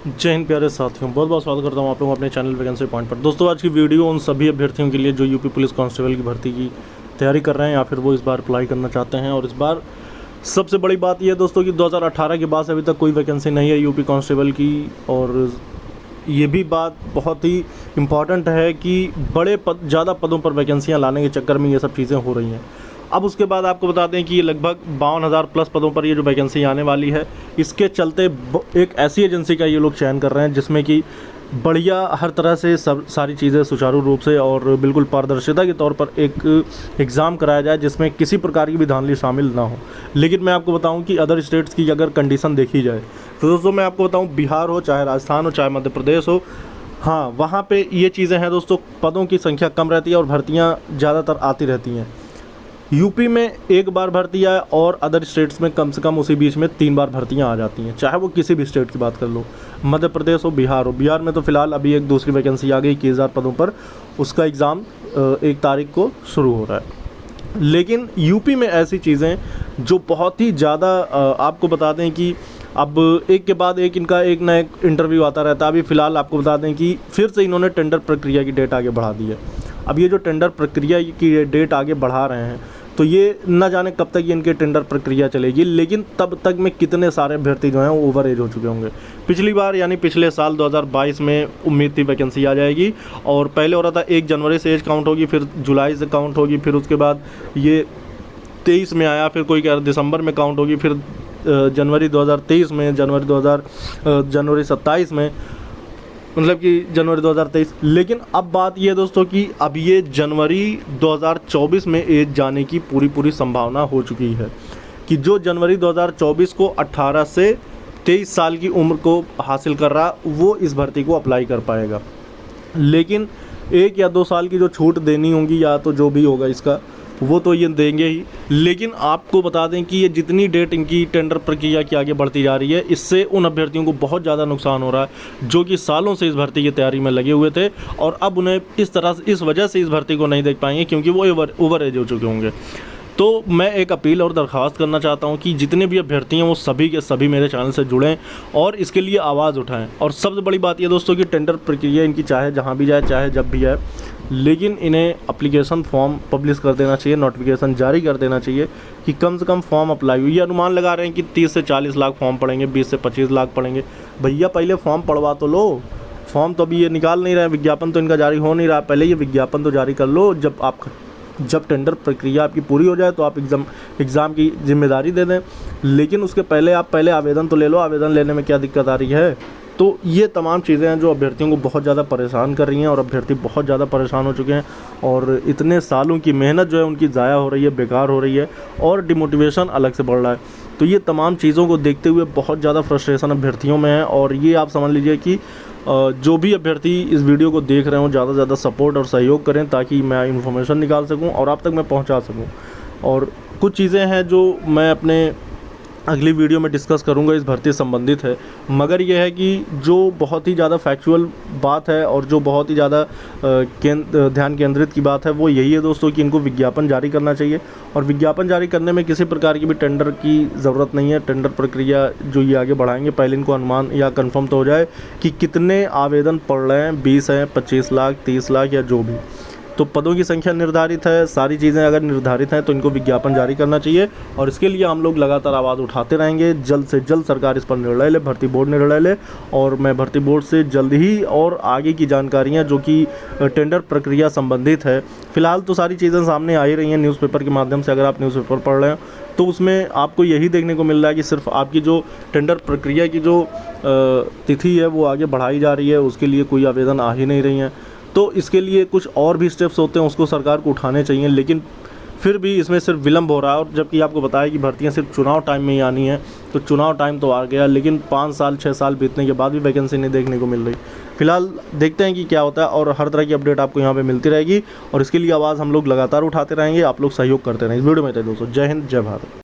जय हिंद प्यारे साथियों, बहुत बहुत स्वागत करता हूं आप लोगों को अपने चैनल वैकेंसी पॉइंट पर। दोस्तों आज की वीडियो उन सभी अभ्यर्थियों के लिए जो यूपी पुलिस कांस्टेबल की भर्ती की तैयारी कर रहे हैं या फिर वो इस बार अप्लाई करना चाहते हैं। और इस बार सबसे बड़ी बात यह है दोस्तों कि 2018 के बाद से अभी तक कोई वैकेंसी नहीं है यूपी कांस्टेबल की। और ये भी बात बहुत ही इम्पॉर्टेंट है कि बड़े ज़्यादा पदों पर वैकेंसियाँ लाने के चक्कर में ये सब चीज़ें हो रही हैं। अब उसके बाद आपको बता दें कि ये लगभग 52,000 प्लस पदों पर ये जो वैकेंसी आने वाली है, इसके चलते एक ऐसी एजेंसी का ये लोग चयन कर रहे हैं जिसमें कि बढ़िया हर तरह से सब सारी चीज़ें सुचारू रूप से और बिल्कुल पारदर्शिता के तौर पर एक एग्ज़ाम कराया जाए जिसमें किसी प्रकार की भी धांधली शामिल ना हो। लेकिन मैं आपको बताऊं कि अदर स्टेट्स की अगर कंडीशन देखी जाए तो दोस्तों मैं आपको बताऊं, बिहार हो, चाहे राजस्थान हो, चाहे मध्य प्रदेश हो, हाँ वहाँ पे ये चीज़ें हैं दोस्तों, पदों की संख्या कम रहती है और भर्तियाँ ज़्यादातर आती रहती हैं। यूपी में एक बार भर्ती आए और अदर स्टेट्स में कम से कम उसी बीच में 3 बार भर्तियां आ जाती हैं, चाहे वो किसी भी स्टेट की बात कर लो, मध्य प्रदेश हो, बिहार हो। बिहार में तो फ़िलहाल अभी एक दूसरी वैकेंसी आ गई 21,000 पदों पर, उसका एग्ज़ाम 1 तारीख को शुरू हो रहा है। लेकिन यूपी में ऐसी चीज़ें जो बहुत ही ज़्यादा आपको बता दें कि अब एक के बाद एक इनका एक ना एक इंटरव्यू आता रहता है। अभी फ़िलहाल आपको बता दें कि फिर से इन्होंने टेंडर प्रक्रिया की डेट आगे बढ़ा दी है। अब ये जो टेंडर प्रक्रिया की डेट आगे बढ़ा रहे हैं तो ये न जाने कब तक ये इनके टेंडर प्रक्रिया चलेगी, लेकिन तब तक में कितने सारे अभ्यर्थी जो हैं वो ओवर एज हो चुके होंगे। पिछली बार यानी पिछले साल 2022 में उम्मीद थी वैकेंसी आ जाएगी और पहले हो रहा था 1 जनवरी से एज काउंट होगी, फिर जुलाई से काउंट होगी, फिर उसके बाद ये 23 में आया, फिर कोई कह रहा दिसंबर में काउंट होगी, फिर जनवरी 2023 में, जनवरी 27 में, मतलब कि जनवरी 2023। लेकिन अब बात ये है दोस्तों कि अब ये जनवरी 2024 में एज जाने की पूरी संभावना हो चुकी है कि जो जनवरी 2024 को 18 से 23 साल की उम्र को हासिल कर रहा वो इस भर्ती को अप्लाई कर पाएगा। लेकिन 1 या 2 साल की जो छूट देनी होगी या तो जो भी होगा इसका वो तो ये देंगे ही। लेकिन आपको बता दें कि ये जितनी डेट इनकी टेंडर प्रक्रिया की आगे बढ़ती जा रही है, इससे उन अभ्यर्थियों को बहुत ज़्यादा नुकसान हो रहा है जो कि सालों से इस भर्ती की तैयारी में लगे हुए थे और अब उन्हें इस तरह से इस वजह से इस भर्ती को नहीं देख पाएंगे क्योंकि वो ओवर एज हो चुके होंगे। तो मैं एक अपील और दरख्वास्त करना चाहता हूं कि जितने भी अभ्यर्थी हैं वो सभी के सभी मेरे चैनल से जुड़ें और इसके लिए आवाज़ उठाएं। और सबसे बड़ी बात ये दोस्तों कि टेंडर प्रक्रिया इनकी चाहे जहां भी जाए, चाहे जब भी आए, लेकिन इन्हें एप्लीकेशन फॉर्म पब्लिश कर देना चाहिए, नोटिफिकेशन जारी कर देना चाहिए कि कम से कम फॉर्म अप्लाई हुई। ये अनुमान लगा रहे हैं कि 30 से 40 लाख फॉर्म पड़ेंगे, 20 से 25 लाख पड़ेंगे। भैया पहले फॉर्म पढ़वा तो लो, फॉर्म तो अभी ये निकाल नहीं रहे, विज्ञापन तो इनका जारी हो नहीं रहा, पहले ये विज्ञापन तो जारी कर लो। जब टेंडर प्रक्रिया आपकी पूरी हो जाए तो आप एग्ज़ाम की जिम्मेदारी दे दें, लेकिन उसके पहले आप पहले आवेदन तो ले लो। आवेदन लेने में क्या दिक्कत आ रही है? तो ये तमाम चीज़ें हैं जो अभ्यर्थियों को बहुत ज़्यादा परेशान कर रही हैं और अभ्यर्थी बहुत ज़्यादा परेशान हो चुके हैं और इतने सालों की मेहनत जो है उनकी ज़ाया हो रही है, बेकार हो रही है और डिमोटिवेशन अलग से बढ़ रहा है। तो ये तमाम चीज़ों को देखते हुए बहुत ज़्यादा फ्रस्ट्रेशन अभ्यर्थियों में है। और ये आप समझ लीजिए कि जो भी अभ्यर्थी इस वीडियो को देख रहे हो ज़्यादा से ज़्यादा सपोर्ट और सहयोग करें ताकि मैं इन्फॉर्मेशन निकाल सकूं और आप तक मैं पहुंचा सकूं। और कुछ चीज़ें हैं जो मैं अपने अगली वीडियो में डिस्कस करूंगा, इस भर्ती से संबंधित है, मगर यह है कि जो बहुत ही ज़्यादा फैक्चुअल बात है और जो बहुत ही ज़्यादा ध्यान केंद्रित की बात है वो यही है दोस्तों कि इनको विज्ञापन जारी करना चाहिए। और विज्ञापन जारी करने में किसी प्रकार की भी टेंडर की ज़रूरत नहीं है। टेंडर प्रक्रिया जो ये आगे बढ़ाएंगे, पहले इनको अनुमान या कंफर्म तो हो जाए कि कितने आवेदन पड़ रहे हैं, 20 हैं, 25 लाख, 30 लाख या जो भी। तो पदों की संख्या निर्धारित है, सारी चीज़ें अगर निर्धारित हैं तो इनको विज्ञापन जारी करना चाहिए और इसके लिए हम लोग लगातार आवाज़ उठाते रहेंगे। जल्द से जल्द सरकार इस पर निर्णय ले, भर्ती बोर्ड निर्णय ले और मैं भर्ती बोर्ड से जल्द ही और आगे की जानकारियां जो कि टेंडर प्रक्रिया संबंधित है, फ़िलहाल तो सारी चीज़ें सामने आ ही रही हैं न्यूज़पेपर के माध्यम से। अगर आप न्यूज़पेपर पढ़ रहे हैं तो उसमें आपको यही देखने को मिल रहा है कि सिर्फ आपकी जो टेंडर प्रक्रिया की जो तिथि है वो आगे बढ़ाई जा रही है, उसके लिए कोई आवेदन आ ही नहीं रही हैं। तो इसके लिए कुछ और भी स्टेप्स होते हैं, उसको सरकार को उठाने चाहिए, लेकिन फिर भी इसमें सिर्फ विलम्ब हो रहा है। और जबकि आपको बताया कि भर्तियां सिर्फ चुनाव टाइम में ही आनी है, तो चुनाव टाइम तो आ गया, लेकिन 5 साल 6 साल बीतने के बाद भी वैकेंसी नहीं देखने को मिल रही। फिलहाल देखते हैं कि क्या होता है और हर तरह की अपडेट आपको यहाँ पे मिलती रहेगी और इसके लिए आवाज़ हम लोग लगातार उठाते रहेंगे, आप लोग सहयोग करते रहें। इस वीडियो में थे दोस्तों। जय हिंद, जय भारत।